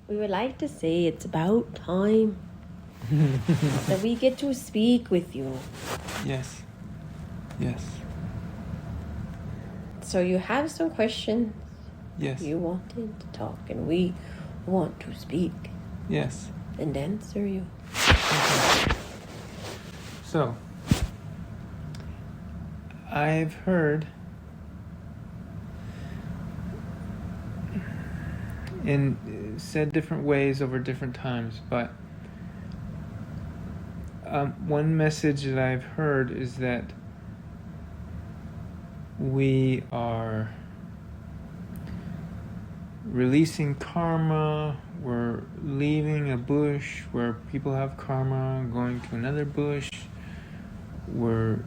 We would like to say it's about time that we get to speak with you. Yes. Yes. So you have some questions. Yes. You wanted to talk, and we want to speak Yes. and answer you. Okay. So, I've heard in said different ways over different times, but one message that I've heard is that we are releasing karma, we're leaving a bush where people have karma, going to another bush, we're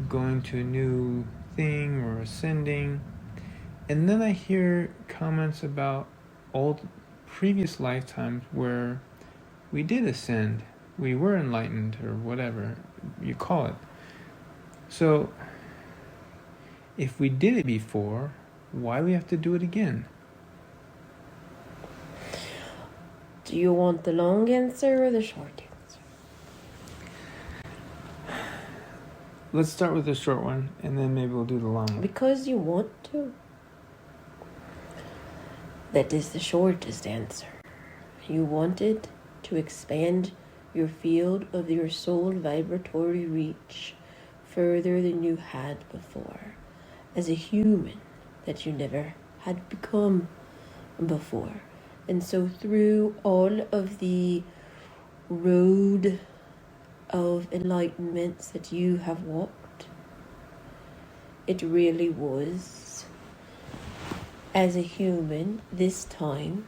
going to a new thing, we're ascending. And then I hear comments about old previous lifetimes where we did ascend, we were enlightened, or whatever you call it. So if we did it before, why do we have to do it again? Do you want the long answer or the short answer? Let's start with the short one, and then maybe we'll do the long one. Because you want to. That is the shortest answer. You wanted to expand your field of your soul vibratory reach further than you had before, as a human that you never had become before. And so through all of the road of enlightenments that you have walked, it really was, as a human, this time,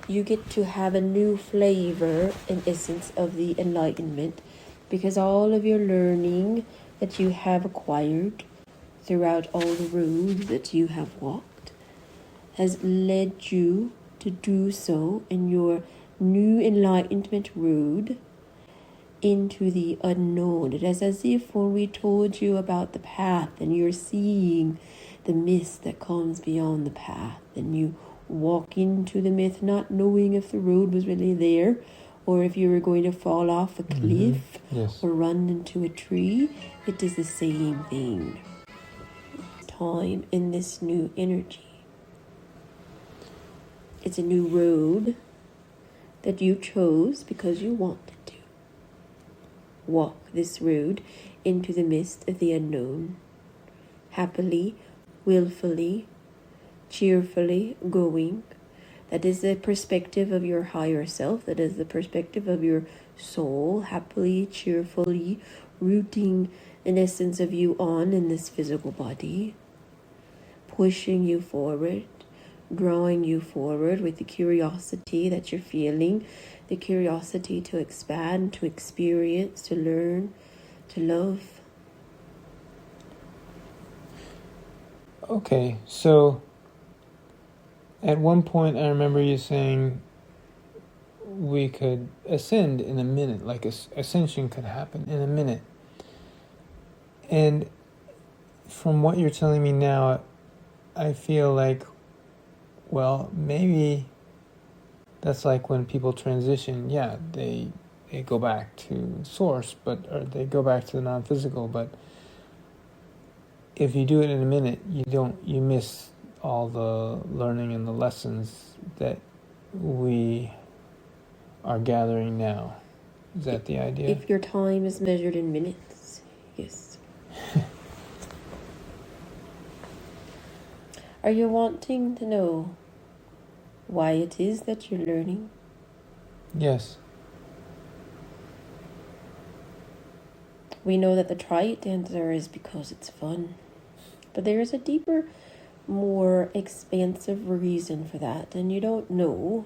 you get to have a new flavor and essence of the enlightenment, because all of your learning that you have acquired throughout all the roads that you have walked has led you to do so in your new enlightenment road into the unknown. It is as if when we told you about the path and you're seeing the mist that comes beyond the path, and you walk into the myth not knowing if the road was really there or if you were going to fall off a cliff or run into a tree. It is the same thing. Time in this new energy. It's a new road that you chose because you wanted to. Walk this road into the mist of the unknown. Happily, willfully, cheerfully going. That is the perspective of your higher self. That is the perspective of your soul. Happily, cheerfully, rooting an essence of you on in this physical body. Pushing you forward. Drawing you forward with the curiosity that you're feeling, the curiosity to expand, to experience, to learn, to love. Okay, so at one point I remember you saying we could ascend in a minute, like ascension could happen in a minute. And from what you're telling me now, I feel like, well, maybe that's like when people transition. Yeah, they go back to source, or they go back to the non-physical. But if you do it in a minute, you miss all the learning and the lessons that we are gathering now. Is that the idea? If your time is measured in minutes, yes. Are you wanting to know why it is that you're learning? Yes. We know that the trite answer is because it's fun. But there is a deeper, more expansive reason for that. And you don't know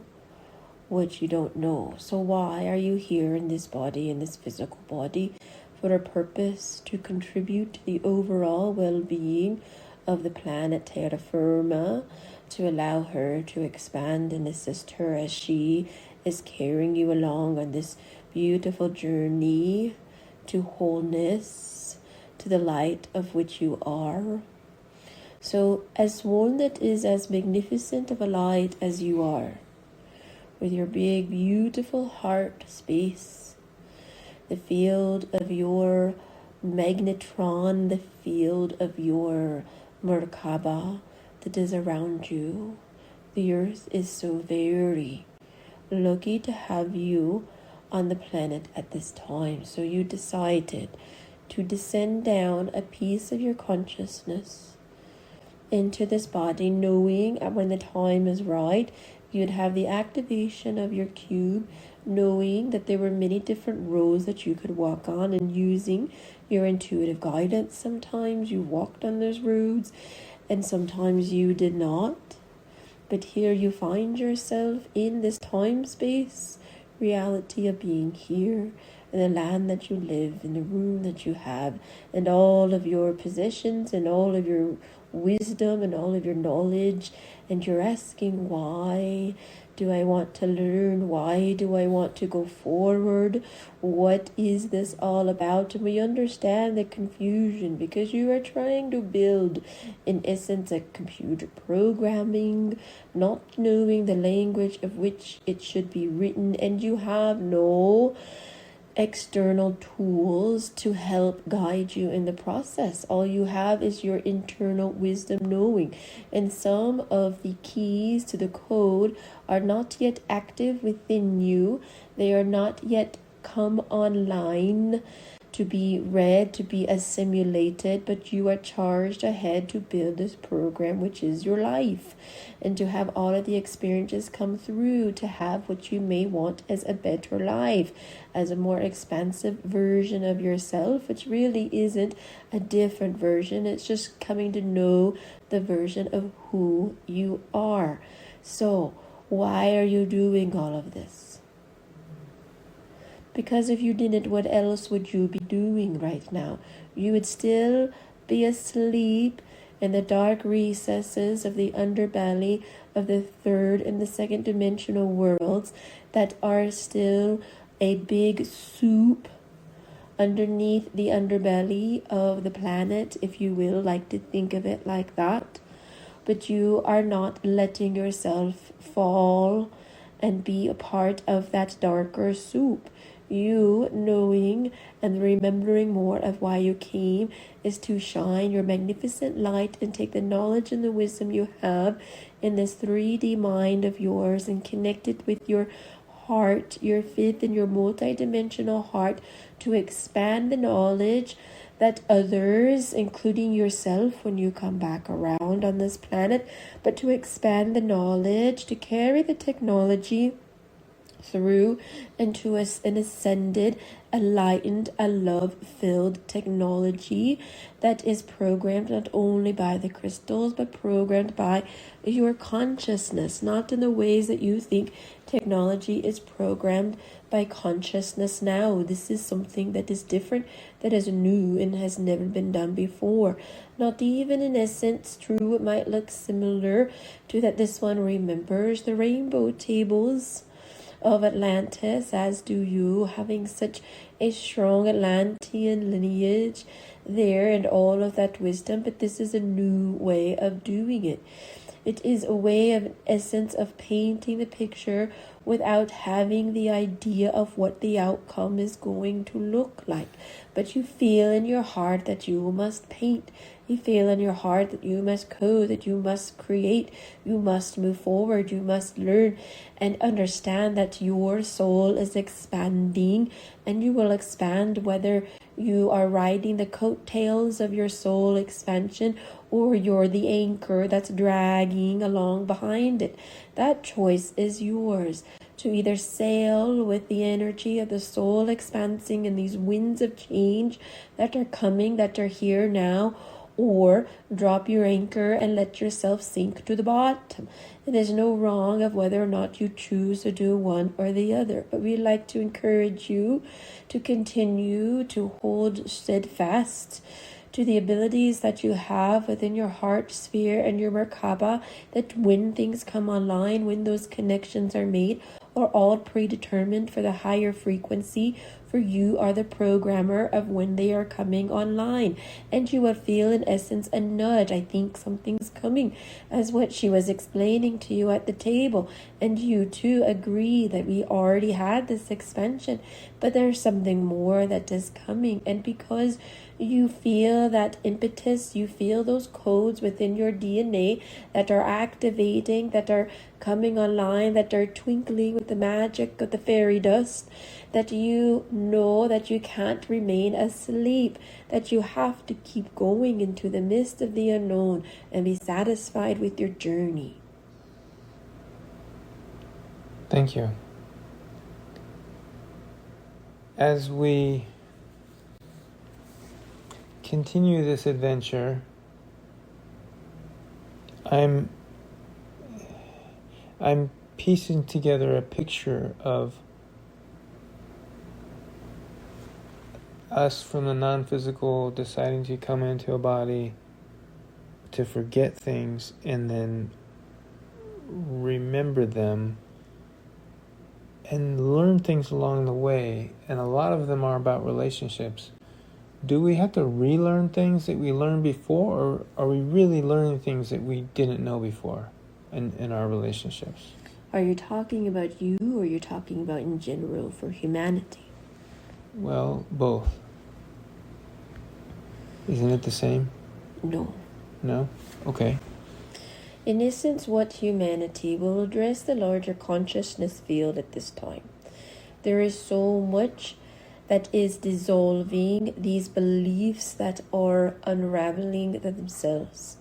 what you don't know. So why are you here in this body, in this physical body? For a purpose to contribute to the overall well-being of the planet terra firma, to allow her to expand and assist her as she is carrying you along on this beautiful journey to wholeness, to the light of which you are. So, as one that is as magnificent of a light as you are, with your big, beautiful heart space, the field of your magnetron, the field of your Merkaba that is around you, the earth is so very lucky to have you on the planet at this time. So you decided to descend down a piece of your consciousness into this body, knowing when the time is right, you'd have the activation of your cube, knowing that there were many different roads that you could walk on, and using your intuitive guidance. Sometimes you walked on those roads and sometimes you did not. But here you find yourself in this time-space reality of being here, in the land that you live, in the room that you have, and all of your possessions and all of your wisdom and all of your knowledge. And you're asking, why do I want to learn? Why do I want to go forward? What is this all about? And we understand the confusion, because you are trying to build, in essence, a computer programming, not knowing the language of which it should be written, and you have no external tools to help guide you in the process. All you have is your internal wisdom knowing, and some of the keys to the code are not yet active within you. They are not yet come online to be read, to be assimilated, but you are charged ahead to build this program, which is your life, and to have all of the experiences come through, to have what you may want as a better life, as a more expansive version of yourself, which really isn't a different version. It's just coming to know the version of who you are. So why are you doing all of this? Because if you didn't, what else would you be doing right now? You would still be asleep in the dark recesses of the underbelly of the third and the second dimensional worlds that are still a big soup underneath the underbelly of the planet, if you will like to think of it like that. But you are not letting yourself fall and be a part of that darker soup. You knowing and remembering more of why you came is to shine your magnificent light and take the knowledge and the wisdom you have in this 3D mind of yours and connect it with your heart, your fifth and your multi-dimensional heart, to expand the knowledge that others, including yourself when you come back around on this planet, but to expand the knowledge, to carry the technology through into an ascended, enlightened, a love-filled technology that is programmed not only by the crystals, but programmed by your consciousness, not in the ways that you think technology is programmed by consciousness now. This is something that is different, that is new, and has never been done before. Not even in essence true. It might look similar to that this one remembers the rainbow tables of Atlantis, as do you, having such a strong Atlantean lineage there and all of that wisdom. But this is a new way of doing it. It is a way of essence of painting the picture without having the idea of what the outcome is going to look like. But you feel in your heart that you must paint. You feel in your heart that you must code, that you must create, you must move forward, you must learn and understand that your soul is expanding, and you will expand whether you are riding the coattails of your soul expansion or you're the anchor that's dragging along behind it. That choice is yours, to either sail with the energy of the soul expanding in these winds of change that are coming, that are here now, or drop your anchor and let yourself sink to the bottom. And there's no wrong of whether or not you choose to do one or the other. But we'd like to encourage you to continue to hold steadfast to the abilities that you have within your heart sphere and your Merkaba, that when things come online, when those connections are made, are all predetermined for the higher frequency, for you are the programmer of when they are coming online. And you will feel, in essence, a nudge. I think something's coming, as what she was explaining to you at the table. And you too agree that we already had this expansion, but there's something more that is coming. And because you feel that impetus, you feel those codes within your DNA that are activating, that are coming online, that are twinkling with the magic of the fairy dust, that you know that you can't remain asleep, that you have to keep going into the midst of the unknown and be satisfied with your journey. Thank you. As we continue this adventure, I'm piecing together a picture of us from the non-physical deciding to come into a body to forget things and then remember them and learn things along the way, and a lot of them are about relationships. Do we have to relearn things that we learned before, or are we really learning things that we didn't know before in our relationships? Are you talking about you, or are you talking about in general for humanity? Well, both. Isn't it the same? No. No? Okay. In essence, what humanity will address the larger consciousness field at this time. There is so much that is dissolving these beliefs that are unraveling themselves.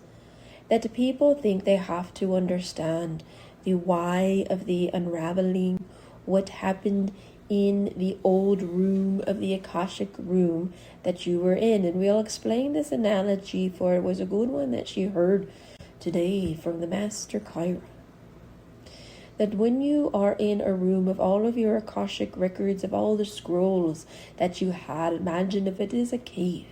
That people think they have to understand the why of the unraveling, what happened in the old room of the Akashic room that you were in. And we'll explain this analogy, for it was a good one that she heard today from the Master Kyra. That when you are in a room of all of your Akashic records, of all the scrolls that you had, imagine if it is a cave,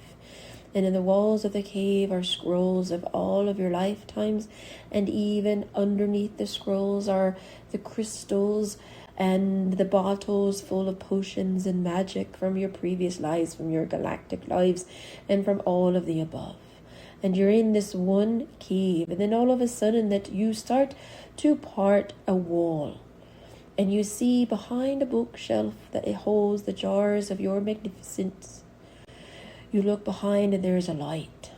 and in the walls of the cave are scrolls of all of your lifetimes, and even underneath the scrolls are the crystals and the bottles full of potions and magic from your previous lives, from your galactic lives, and from all of the above. And you're in this one cave, and then all of a sudden that you start to part a wall, and you see behind a bookshelf that it holds the jars of your magnificence. You look behind and there is a light,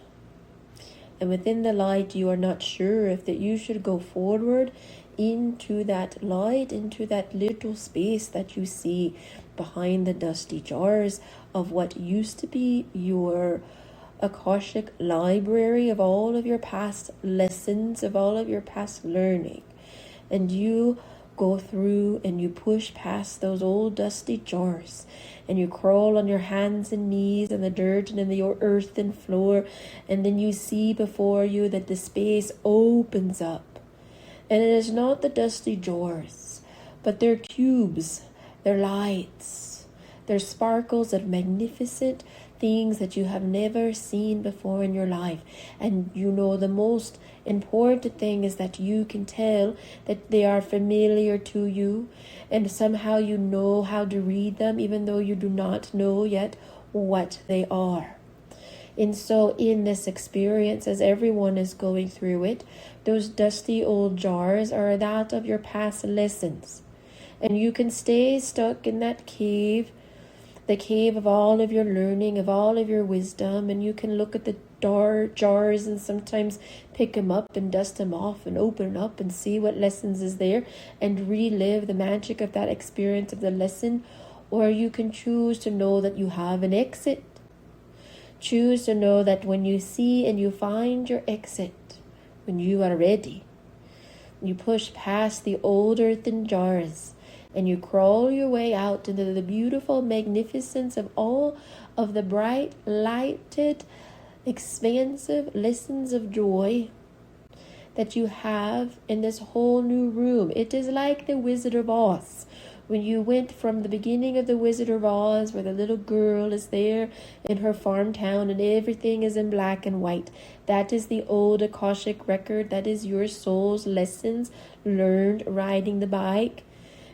and within the light you are not sure if that you should go forward into that light, into that little space that you see behind the dusty jars of what used to be your Akashic library of all of your past lessons, of all of your past learning. And you go through and you push past those old dusty jars, and you crawl on your hands and knees in the dirt and in your earthen floor, and then you see before you that the space opens up, and it is not the dusty jars, but they're cubes, they're lights, they're sparkles of magnificent things that you have never seen before in your life. And you know, the most important thing is that you can tell that they are familiar to you, and somehow you know how to read them, even though you do not know yet what they are. And so in this experience, as everyone is going through it, those dusty old jars are that of your past lessons, and you can stay stuck in that cave, the cave of all of your learning, of all of your wisdom, and you can look at the jars and sometimes pick them up and dust them off and open up and see what lessons is there and relive the magic of that experience of the lesson. Or you can choose to know that you have an exit. Choose to know that when you see and you find your exit, when you are ready, you push past the old earthen jars, and you crawl your way out into the beautiful magnificence of all of the bright, lighted, expansive lessons of joy that you have in this whole new room. It is like the Wizard of Oz. When you went from the beginning of the Wizard of Oz, where the little girl is there in her farm town and everything is in black and white, that is the old Akashic record. That is your soul's lessons learned riding the bike.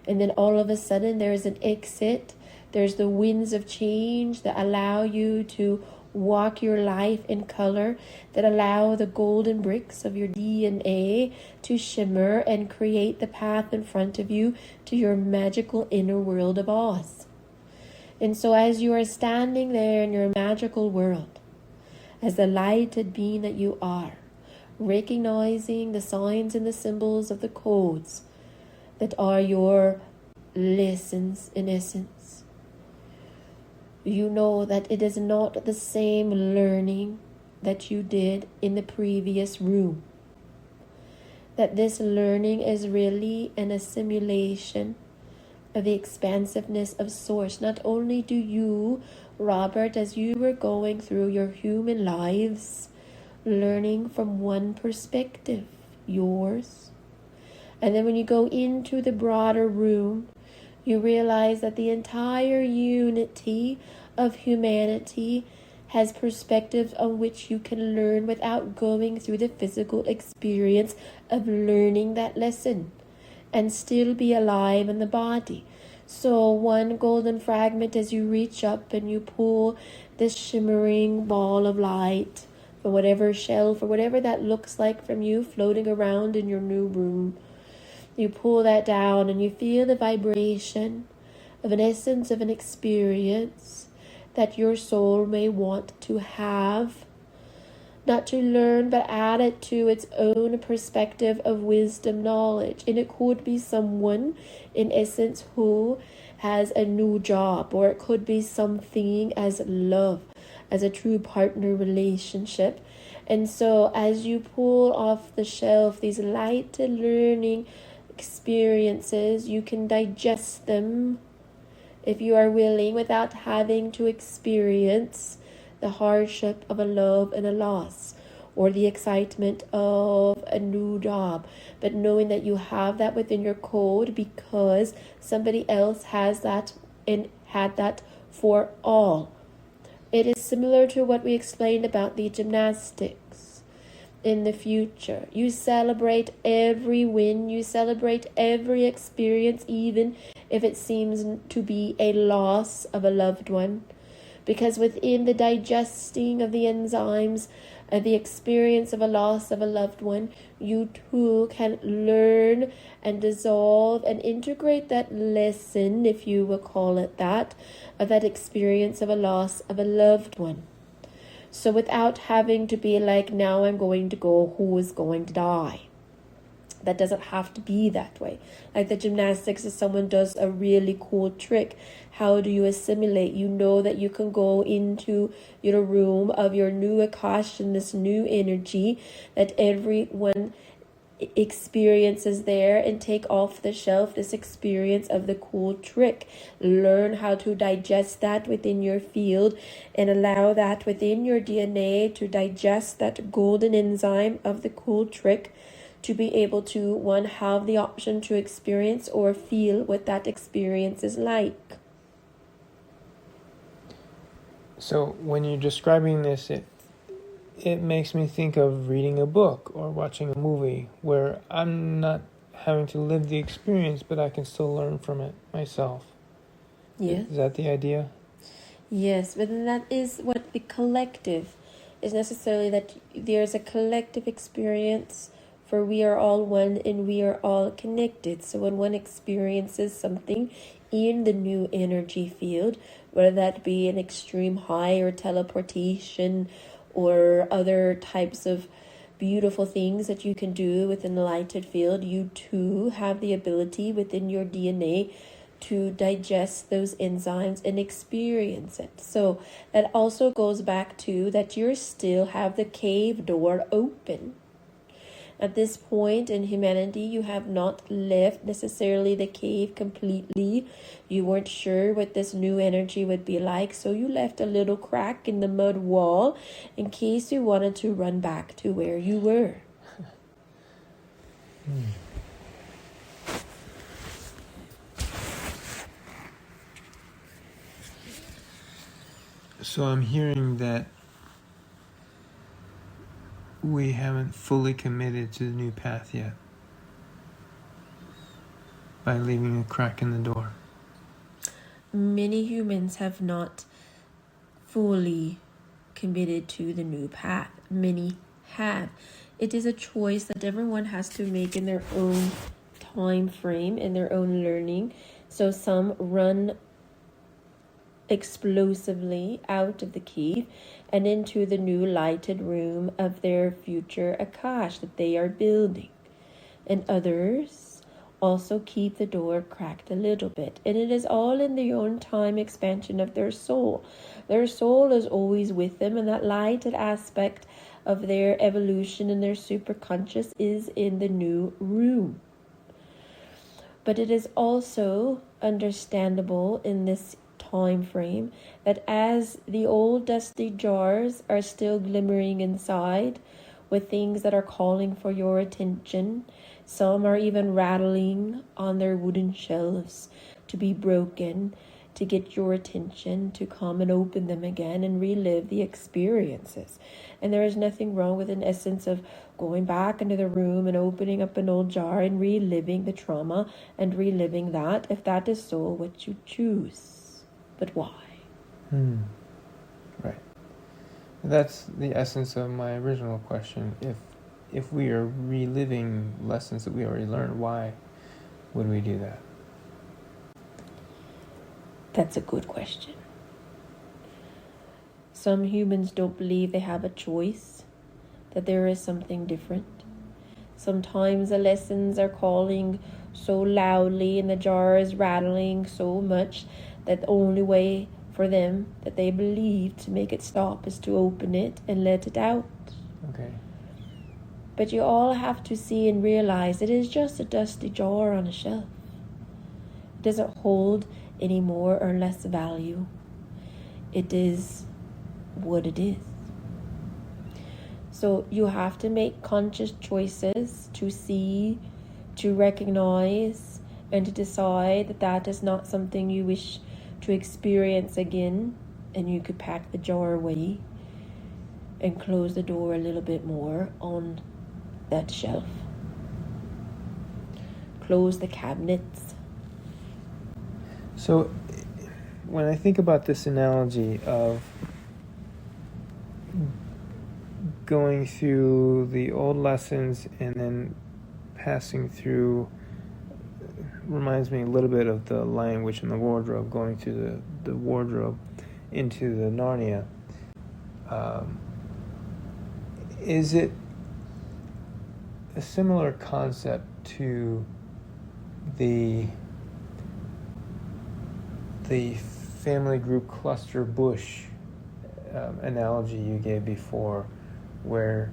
And then all of a sudden there is an exit There's the winds of change that allow you to walk your life in color, that allow the golden bricks of your DNA to shimmer and create the path in front of you to your magical inner world of Oz. And so as you are standing there in your magical world, as the lighted being that you are, recognizing the signs and the symbols of the codes that are your lessons in essence, you know that it is not the same learning that you did in the previous room. That this learning is really an assimilation of the expansiveness of Source. Not only do you, Robert, as you were going through your human lives, learning from one perspective, yours, and then when you go into the broader room, you realize that the entire unity of humanity has perspectives on which you can learn without going through the physical experience of learning that lesson and still be alive in the body. So one golden fragment, as you reach up and you pull this shimmering ball of light from whatever shelf or whatever that looks like from you floating around in your new room, you pull that down and you feel the vibration of an essence of an experience that your soul may want to have, not to learn, but add it to its own perspective of wisdom, knowledge. And it could be someone, in essence, who has a new job, or it could be something as love, as a true partner relationship. And so as you pull off the shelf these light learning experiences, you can digest them, if you are willing, without having to experience the hardship of a love and a loss, or the excitement of a new job, but knowing that you have that within your code because somebody else has that and had that for all. It is similar to what we explained about the gymnastics in the future. You celebrate every win, you celebrate every experience, even if it seems to be a loss of a loved one. Because within the digesting of the enzymes, the experience of a loss of a loved one, you too can learn and dissolve and integrate that lesson, if you will call it that, of that experience of a loss of a loved one. So without having to be like, now I'm going to go, who is going to die? That doesn't have to be that way. Like the gymnastics, if someone does a really cool trick, how do you assimilate? You know that you can go into your room of your new Akashic and this new energy that everyone experiences there, and take off the shelf this experience of the cool trick. Learn how to digest that within your field and allow that within your DNA to digest that golden enzyme of the cool trick, to be able to, one, have the option to experience or feel what that experience is like. So when you're describing this, it makes me think of reading a book or watching a movie where I'm not having to live the experience, but I can still learn from it myself. Yes. Is that the idea? Yes, but that is what the collective is, necessarily that there's a collective experience, for we are all one and we are all connected. So when one experiences something in the new energy field, whether that be an extreme high or teleportation or other types of beautiful things that you can do within the lighted field, you too have the ability within your DNA to digest those enzymes and experience it. So that also goes back to that you still have the cave door open. At this point in humanity, you have not left necessarily the cave completely. You weren't sure what this new energy would be like, so you left a little crack in the mud wall in case you wanted to run back to where you were. So I'm hearing that we haven't fully committed to the new path yet by leaving a crack in the door. many humans have not fully committed to the new path. Many have. It is a choice that everyone has to make in their own time frame, in their own learning. So some run explosively out of the cave and into the new lighted room of their future Akash that they are building. And others also keep the door cracked a little bit. And it is all in the own time expansion of their soul. Their soul is always with them, and that lighted aspect of their evolution and their superconscious is in the new room. But it is also understandable in this time frame that as the old dusty jars are still glimmering inside with things that are calling for your attention, some are even rattling on their wooden shelves to be broken, to get your attention, to come and open them again and relive the experiences. And there is nothing wrong with an essence of going back into the room and opening up an old jar and reliving the trauma and reliving that, if that is so what you choose. But why? Right. That's the essence of my original question. If we are reliving lessons that we already learned, why would we do that? That's a good question. Some humans don't believe they have a choice, that there is something different. Sometimes the lessons are calling so loudly and the jar is rattling so much that the only way for them that they believe to make it stop is to open it and let it out. Okay. But you all have to see and realize it is just a dusty jar on a shelf. It doesn't hold any more or less value. It is what it is. So you have to make conscious choices to see, to recognize, and to decide that that is not something you wish to experience again, and you could pack the jar away and close the door a little bit more on that shelf. Close the cabinets. So when I think about this analogy of going through the old lessons and then passing through, reminds me a little bit of the Lion, Witch, and the Wardrobe, going through the wardrobe into the Narnia. Is it a similar concept to the family group cluster bush analogy you gave before, where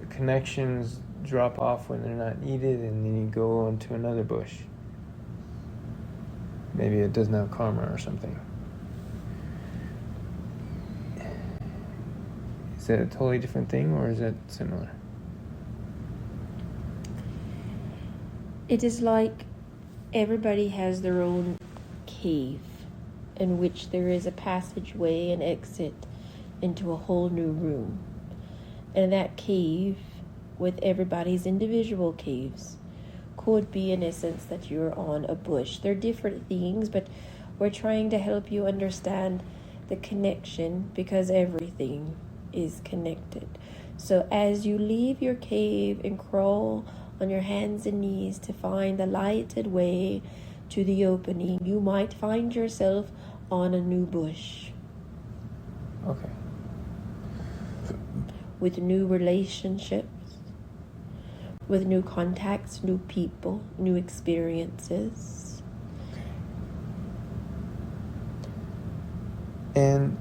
connections drop off when they're not needed and then you go on to another bush? Maybe it doesn't have karma or something. Is that a totally different thing, or is that similar? It is like everybody has their own cave in which there is a passageway and exit into a whole new room. And that cave, with everybody's individual caves, could be in essence that you're on a bush. They're different things, but we're trying to help you understand the connection, because everything is connected. So as you leave your cave and crawl on your hands and knees to find the lighted way to the opening, you might find yourself on a new bush. Okay. With new relationships, with new contacts, new people, new experiences. And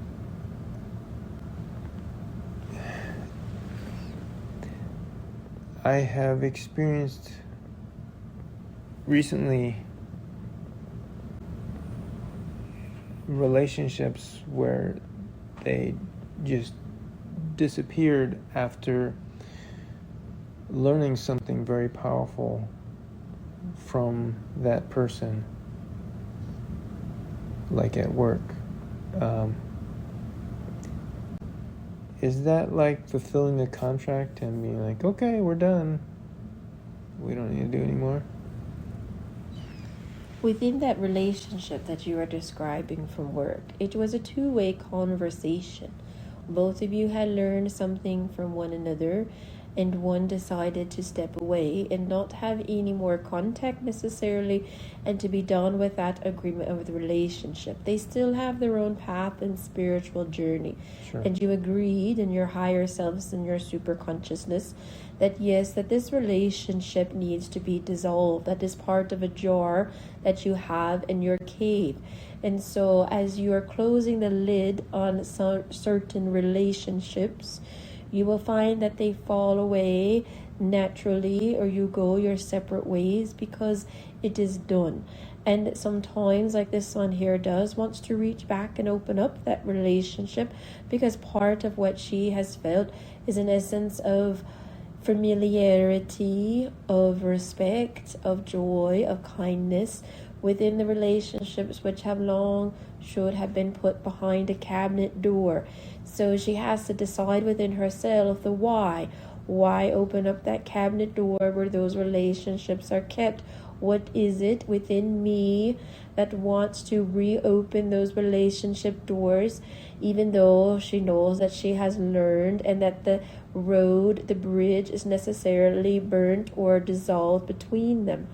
I have experienced recently relationships where they just disappeared after learning something very powerful from that person, like at work. Is that like fulfilling a contract and being like, okay, we're done, we don't need to do anymore? Within that relationship that you are describing from work, it was a two-way conversation. Both of you had learned something from one another, and one decided to step away and not have any more contact necessarily, and to be done with that agreement of the relationship. They still have their own path and spiritual journey. Sure. And you agreed in your higher selves and your super consciousness that yes, that this relationship needs to be dissolved. That is part of a jar that you have in your cave. And so as you are closing the lid on certain relationships, you will find that they fall away naturally, or you go your separate ways because it is done. And sometimes, like this one here does, wants to reach back and open up that relationship, because part of what she has felt is an essence of familiarity, of respect, of joy, of kindness within the relationships which have long should have been put behind a cabinet door. So she has to decide within herself the why. Why open up that cabinet door where those relationships are kept? What is it within me that wants to reopen those relationship doors, even though she knows that she has learned and that the road, the bridge, is necessarily burnt or dissolved between them?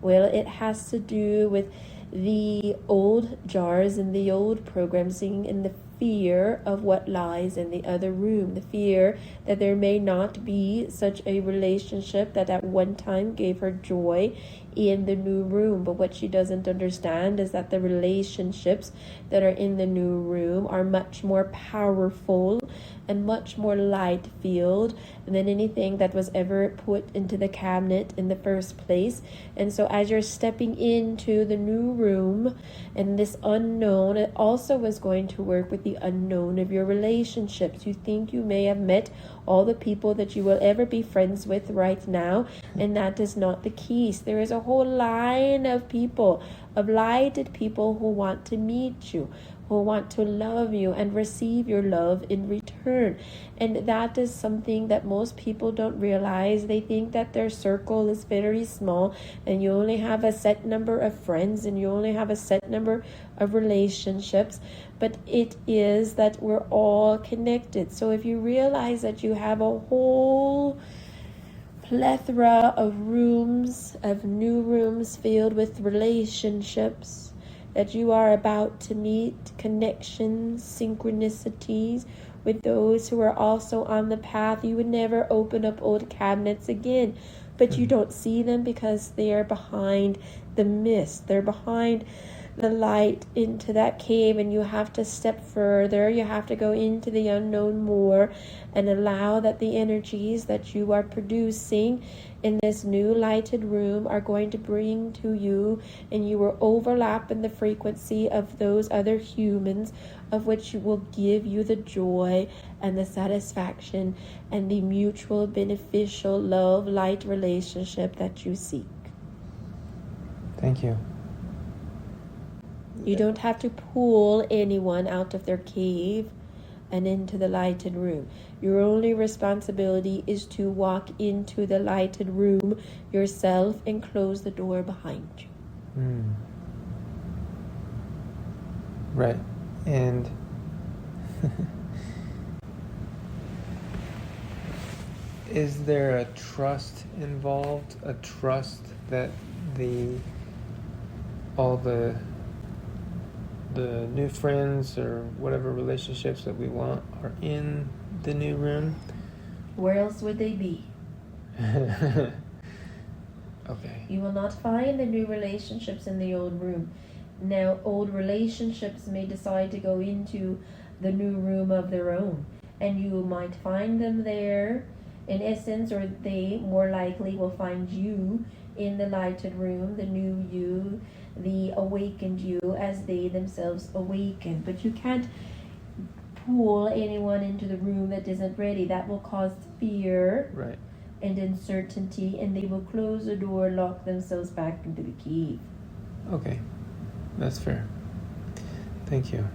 Well, it has to do with the old jars and the old programming and the fear of what lies in the other room, the fear that there may not be such a relationship that at one time gave her joy in the new room. But what she doesn't understand is that the relationships that are in the new room are much more powerful and much more light filled than anything that was ever put into the cabinet in the first place. And so as you're stepping into the new room and this unknown, it also is going to work with the unknown of your relationships. You think you may have met all the people that you will ever be friends with right now, and that is not the case. There is a whole line of people, of lighted people, who want to meet you, who want to love you and receive your love in return. And that is something that most people don't realize. They think that their circle is very small and you only have a set number of friends and you only have a set number of relationships. But it is that we're all connected. So if you realize that you have a whole plethora of rooms, of new rooms filled with relationships, that you are about to meet connections, synchronicities with those who are also on the path, you would never open up old cabinets again. But you don't see them because they are behind the mist. They're behind the light into that cave, and you have to step further. You have to go into the unknown more and allow that the energies that you are producing in this new lighted room are going to bring to you, and you will overlap in the frequency of those other humans, of which will give you the joy and the satisfaction and the mutual beneficial love light relationship that you seek. Thank you. You don't have to pull anyone out of their cave and into the lighted room. Your only responsibility is to walk into the lighted room yourself and close the door behind you. Right. And is there a trust involved? A trust that all the new friends or whatever relationships that we want are in the new room? Where else would they be? Okay. You will not find the new relationships in the old room. Now, old relationships may decide to go into the new room of their own, and you might find them there in essence, or they more likely will find you in the lighted room, the new you, the awakened you, as they themselves awaken. But you can't pull anyone into the room that isn't ready. That will cause fear, right, and uncertainty, and they will close the door, lock themselves back into the cave. Okay, that's fair. Thank you.